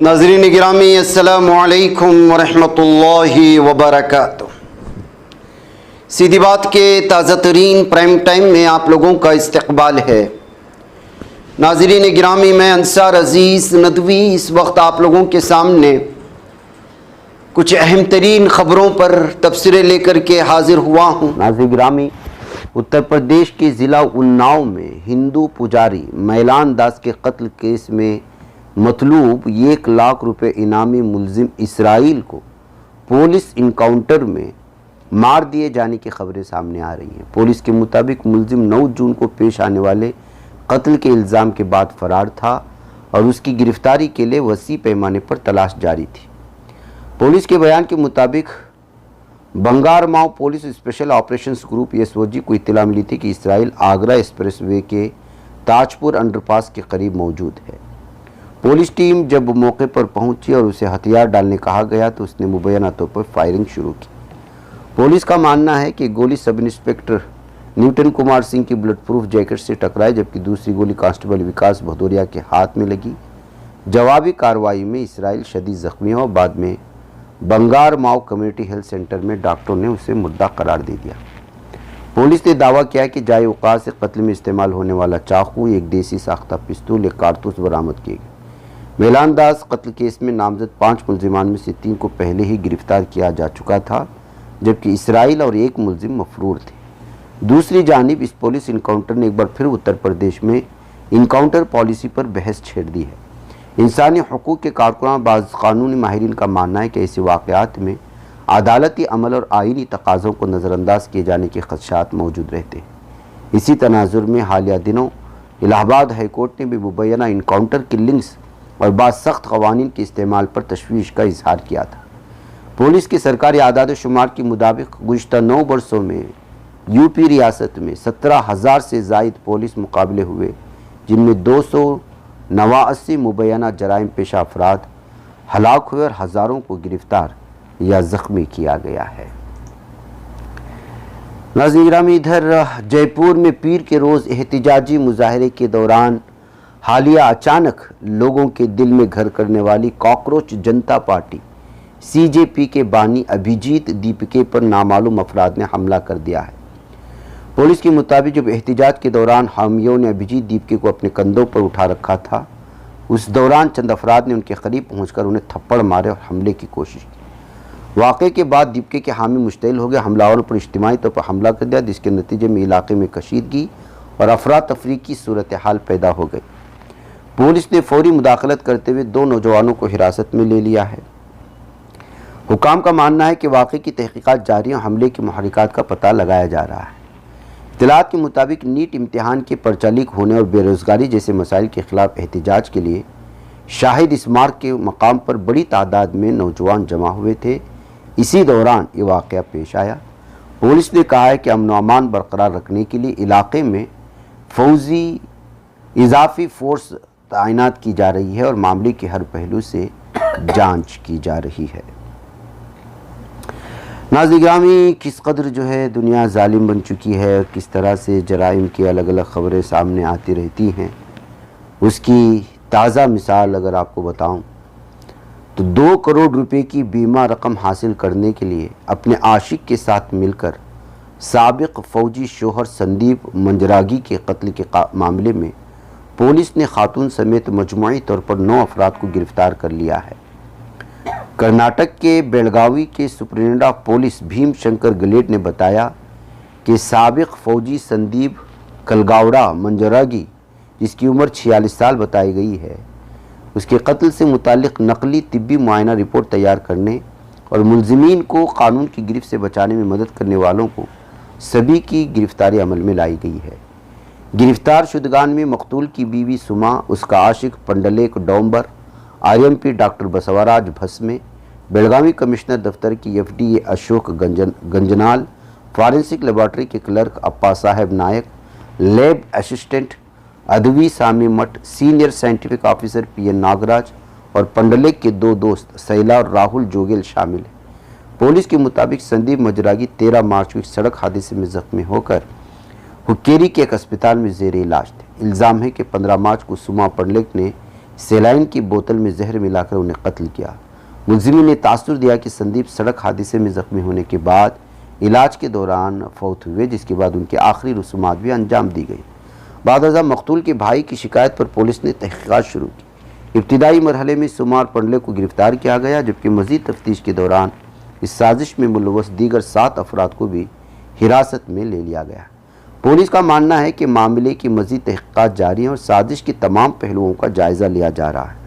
ناظرین گرامی السلام علیکم ورحمۃ اللہ وبرکاتہ۔ سیدھی بات کے تازہ ترین پرائم ٹائم میں آپ لوگوں کا استقبال ہے۔ ناظرین گرامی، میں انصار عزیز ندوی اس وقت آپ لوگوں کے سامنے کچھ اہم ترین خبروں پر تبصرے لے کر کے حاضر ہوا ہوں۔ ناظرین گرامی، اتر پردیش کے ضلع اناؤ میں ہندو پجاری میلان داس کے قتل کیس میں مطلوب 1,00,000 روپے انعامی ملزم اسرائیل کو پولیس انکاؤنٹر میں مار دیے جانے کی خبریں سامنے آ رہی ہیں۔ پولیس کے مطابق ملزم 9 جون کو پیش آنے والے قتل کے الزام کے بعد فرار تھا اور اس کی گرفتاری کے لیے وسیع پیمانے پر تلاش جاری تھی۔ پولیس کے بیان کے مطابق بنگار ماؤ police special operations group SOG کو اطلاع ملی تھی کہ اسرائیل آگرہ ایکسپریس وے کے تاج پور انڈر پاس کے قریب موجود ہے۔ پولیس ٹیم جب موقع پر پہنچی اور اسے ہتھیار ڈالنے کہا گیا تو اس نے مبینہ طور پر فائرنگ شروع کی۔ پولیس کا ماننا ہے کہ گولی سب انسپکٹر نیوٹن کمار سنگھ کی بلٹ پروف جیکٹ سے ٹکرائی، جبکہ دوسری گولی کانسٹیبل وکاس بھدوریا کے ہاتھ میں لگی۔ جوابی کارروائی میں اسرائیل شدید زخمی ہوا اور بعد میں بنگار ماؤ کمیونٹی ہیلتھ سینٹر میں ڈاکٹروں نے اسے مردہ قرار دے دیا۔ پولیس نے دعویٰ کیا کہ جائے وقوع سے قتل میں استعمال ہونے والا چاقو، ایک دیسی ساختہ پستول، ایک کارتوس برآمد کیے گئے۔ میلان داس قتل کیس میں نامزد 5 ملزمان میں سے 3 کو پہلے ہی گرفتار کیا جا چکا تھا، جبکہ اسرائیل اور ایک ملزم مفرور تھے۔ دوسری جانب اس پولیس انکاؤنٹر نے ایک بار پھر اتر پردیش میں انکاؤنٹر پالیسی پر بحث چھیڑ دی ہے۔ انسانی حقوق کے کارکنان بعض قانونی ماہرین کا ماننا ہے کہ ایسے واقعات میں عدالتی عمل اور آئینی تقاضوں کو نظر انداز کیے جانے کے خدشات موجود رہتے ہیں۔ اسی تناظر میں حالیہ دنوں الہ آباد ہائی کورٹ نے بھی مبینہ انکاؤنٹر کلنگز اور بعض سخت قوانین کے استعمال پر تشویش کا اظہار کیا تھا۔ پولیس کے سرکاری اعداد و شمار کے مطابق گزشتہ 9 برسوں میں UP ریاست میں 17,000 سے زائد پولیس مقابلے ہوئے، جن میں 289 مبینہ جرائم پیشہ افراد ہلاک ہوئے اور ہزاروں کو گرفتار یا زخمی کیا گیا ہے۔ ناظرین گرامی، ادھر جے پور میں پیر کے روز احتجاجی مظاہرے کے دوران حالیہ اچانک لوگوں کے دل میں گھر کرنے والی کاکروچ جنتا پارٹی CJP کے بانی ابھیجیت دیپکے پر نامعلوم افراد نے حملہ کر دیا ہے۔ پولیس کے مطابق جب احتجاج کے دوران حامیوں نے ابھیجیت دیپکے کو اپنے کندھوں پر اٹھا رکھا تھا، اس دوران چند افراد نے ان کے قریب پہنچ کر انہیں تھپڑ مارے اور حملے کی کوشش کی۔ واقعے کے بعد دیپکے کے حامی مشتعل ہو گئے، حملہ پر اجتماعی طور پر حملہ کر دیا، جس کے نتیجے میں علاقے میں کشیدگی اور افراتفری کی صورتحال پیدا ہو گئی۔ پولیس نے فوری مداخلت کرتے ہوئے 2 نوجوانوں کو حراست میں لے لیا ہے۔ حکام کا ماننا ہے کہ واقعے کی تحقیقات جاری ہیں اور حملے کے محرکات کا پتہ لگایا جا رہا ہے۔ اطلاعات کے مطابق نیٹ امتحان کے پرچہ لیک ہونے اور بے روزگاری جیسے مسائل کے خلاف احتجاج کے لیے شاہد اسمارک کے مقام پر بڑی تعداد میں نوجوان جمع ہوئے تھے۔ اسی دوران یہ واقعہ پیش آیا۔ پولیس نے کہا ہے کہ امن و امان برقرار رکھنے کے لیے علاقے میں فوجی اضافی فورس تعینات کی جا رہی ہے اور معاملے کے ہر پہلو سے جانچ کی جا رہی ہے۔ ناظرین گرامی، کس قدر دنیا ظالم بن چکی ہے اور کس طرح سے جرائم کی الگ الگ خبریں سامنے آتی رہتی ہیں، اس کی تازہ مثال اگر آپ کو بتاؤں تو 2 کروڑ روپے کی بیمہ رقم حاصل کرنے کے لیے اپنے عاشق کے ساتھ مل کر سابق فوجی شوہر سندیپ منجراگی کے قتل کے معاملے میں پولیس نے خاتون سمیت مجموعی طور پر 9 افراد کو گرفتار کر لیا ہے۔ کرناٹک کے بیلگاوی کے superintendent of police Bhim Shankar Guled نے بتایا کہ سابق فوجی سندیپ کلگاوڑا منجراگی، جس کی عمر 46 سال بتائی گئی ہے، اس کے قتل سے متعلق نقلی طبی معائنہ رپورٹ تیار کرنے اور ملزمین کو قانون کی گرفت سے بچانے میں مدد کرنے والوں کو سبھی کی گرفتاری عمل میں لائی گئی ہے۔ گرفتار شدگان میں مقتول کی بیوی سما، اس کا عاشق Pundalik Dombar, RMP doctor Basavaraj Bhasme, Belagavi commissioner دفتر کی FDA Ashok Ganjnal, forensic laboratory کے clerk Appa Saheb Naik, lab assistant Adavi Sami Math, senior scientific officer PN Nagaraj اور پنڈلیک کے 2 دوست سیلا اور راہل جوگل شامل ہیں۔ پولیس کے مطابق سندیپ منجراگی 13 مارچ کو ایک سڑک حادثے میں زخمی ہو کر ہکیری کے ایک اسپتال میں زیر علاج تھے۔ الزام ہے کہ 15 مارچ کو سما پنڈلیک نے سیلائن کی بوتل میں زہر ملا کر انہیں قتل کیا۔ ملزمین نے تاثر دیا کہ سندیپ سڑک حادثے میں زخمی ہونے کے بعد علاج کے دوران فوت ہوئے، جس کے بعد ان کی آخری رسومات بھی انجام دی گئی۔ بعد ازاں مقتول کے بھائی کی شکایت پر پولیس نے تحقیقات شروع کی۔ ابتدائی مرحلے میں سمار پنڈلے کو گرفتار کیا گیا، جبکہ مزید تفتیش کے دوران اس سازش میں ملوث دیگر 7 افراد کو بھی حراست میں لے لیا گیا۔ پولیس کا ماننا ہے کہ معاملے کی مزید تحقیقات جاری ہیں اور سازش کے تمام پہلوؤں کا جائزہ لیا جا رہا ہے۔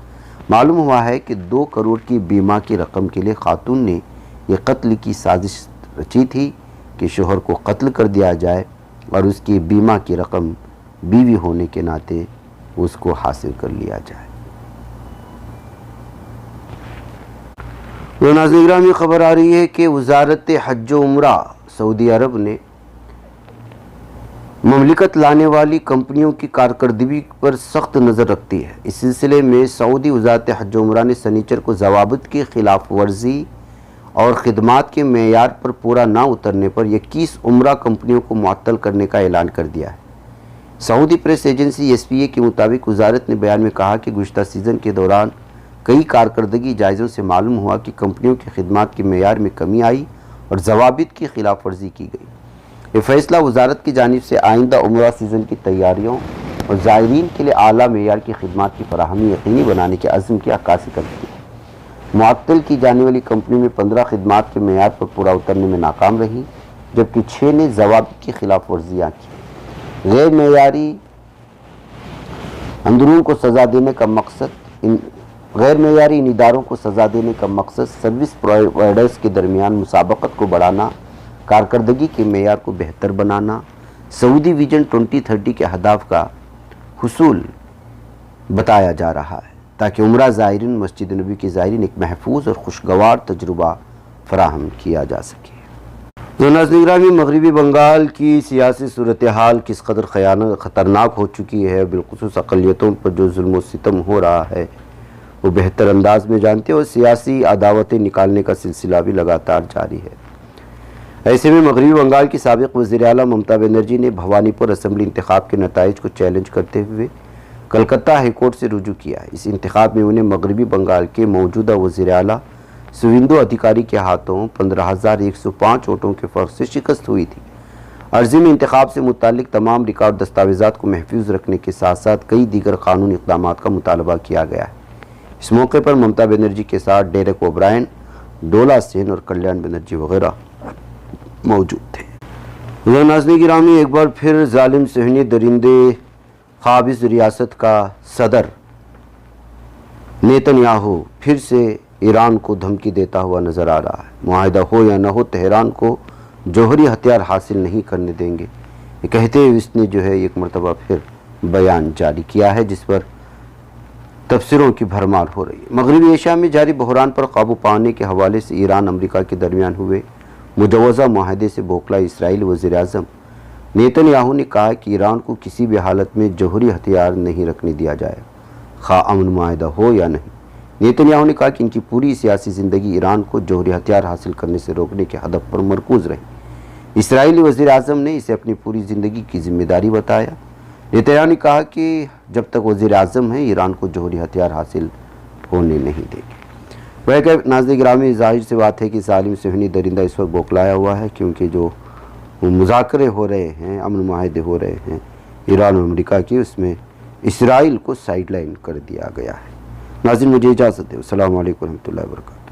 معلوم ہوا ہے کہ 2 کروڑ کی بیمہ کی رقم کے لیے خاتون نے یہ قتل کی سازش رچی تھی کہ شوہر کو قتل کر دیا جائے اور اس کی بیمہ کی رقم بیوی ہونے کے ناطے اس کو حاصل کر لیا جائے۔ ناظرین گرامی، خبر آ رہی ہے کہ وزارت حج و عمرہ سعودی عرب نے مملکت لانے والی کمپنیوں کی کارکردگی پر سخت نظر رکھتی ہے۔ اس سلسلے میں سعودی وزارت حج و عمرہ نے سنیچر کو ضوابط کی خلاف ورزی اور خدمات کے معیار پر پورا نہ اترنے پر 21 عمرہ کمپنیوں کو معطل کرنے کا اعلان کر دیا ہے۔ سعودی پریس ایجنسی SPA کے مطابق وزارت نے بیان میں کہا کہ گزشتہ سیزن کے دوران کئی کارکردگی جائزوں سے معلوم ہوا کہ کمپنیوں کی خدمات کے معیار میں کمی آئی اور ضوابط کی خلاف ورزی کی گئی۔ یہ فیصلہ وزارت کی جانب سے آئندہ عمرہ سیزن کی تیاریوں اور زائرین کے لیے اعلیٰ معیار کی خدمات کی فراہمی یقینی بنانے کے عزم کی عکاسی کرتی ہے۔ معطل کی جانے والی کمپنیوں میں 15 خدمات کے معیار پر پورا اترنے میں ناکام رہی، جبکہ 6 نے ضوابط کی خلاف ورزیاں کی۔ غیر معیاری اندرون کو سزا دینے کا مقصد غیر معیاری ان اداروں کو سزا دینے کا مقصد سروس پرووائڈرز کے درمیان مسابقت کو بڑھانا، کارکردگی کے معیار کو بہتر بنانا، سعودی ویژن 2030 کے اہداف کا حصول بتایا جا رہا ہے تاکہ عمرہ زائرین مسجد نبوی کے زائرین ایک محفوظ اور خوشگوار تجربہ فراہم کیا جا سکے۔ ناظرین گرامی، مغربی بنگال کی سیاسی صورتحال کس قدر خطرناک ہو چکی ہے، بالخصوص اقلیتوں پر جو ظلم و ستم ہو رہا ہے وہ بہتر انداز میں جانتے ہیں، اور سیاسی عداوتیں نکالنے کا سلسلہ بھی لگاتار جاری ہے۔ ایسے میں مغربی بنگال کی سابق وزیر اعلیٰ ممتا بنرجی نے بھوانی پور اسمبلی انتخاب کے نتائج کو چیلنج کرتے ہوئے کلکتہ ہائی کورٹ سے رجوع کیا ہے۔ اس انتخاب میں انہیں مغربی بنگال کے موجودہ وزیر اعلیٰ سویندو ادھیکاری کے ہاتھوں 15,105 ووٹوں کے فرق سے شکست ہوئی تھی۔ عرضی میں انتخاب سے متعلق تمام ریکارڈ دستاویزات کو محفوظ رکھنے کے ساتھ ساتھ کئی دیگر قانونی اقدامات کا مطالبہ کیا گیا ہے۔ اس موقع پر ممتا بنرجی کے ساتھ ڈیرک اوبرائن، ڈولا سین اور کلیان بنرجی وغیرہ موجود تھے۔ ناظرین گرامی، ایک بار پھر ظالم صہیونی درندے قابض ریاست کا صدر نیتن یاہو پھر سے ایران کو دھمکی دیتا ہوا نظر آ رہا ہے۔ معاہدہ ہو یا نہ ہو، تہران کو جوہری ہتھیار حاصل نہیں کرنے دیں گے، یہ کہتے ہوئے اس نے ایک مرتبہ پھر بیان جاری کیا ہے جس پر تبصروں کی بھرمار ہو رہی ہے۔ مغربی ایشیا میں جاری بحران پر قابو پانے کے حوالے سے ایران امریکہ کے درمیان ہوئے مجوزہ معاہدے سے بوکھلا اسرائیلی وزیر اعظم نیتن یاہو نے کہا کہ ایران کو کسی بھی حالت میں جوہری ہتھیار نہیں رکھنے دیا جائے، خواہ امن معاہدہ ہو یا نہیں۔ نیتن یاہو نے کہا کہ ان کی پوری سیاسی زندگی ایران کو جوہری ہتھیار حاصل کرنے سے روکنے کے ہدف پر مرکوز رہی۔ اسرائیلی وزیر اعظم نے اسے اپنی پوری زندگی کی ذمہ داری بتایا۔ نیتن یاہو نے کہا کہ جب تک وزیر اعظم ہیں ایران کو جوہری ہتھیار حاصل ہونے نہیں دیں گے۔ ناظرین گرامی، ظاہر سی بات ہے کہ ظالم صہیونی درندہ اس وقت بوکلایا ہوا ہے، کیونکہ جو مذاکرے ہو رہے ہیں، امن معاہدے ہو رہے ہیں ایران اور امریکہ کی، اس میں اسرائیل کو سائیڈ لائن کر دیا گیا ہے۔ ناظرین، مجھے اجازت دیں۔ السلام علیکم ورحمۃ اللہ وبرکاتہ۔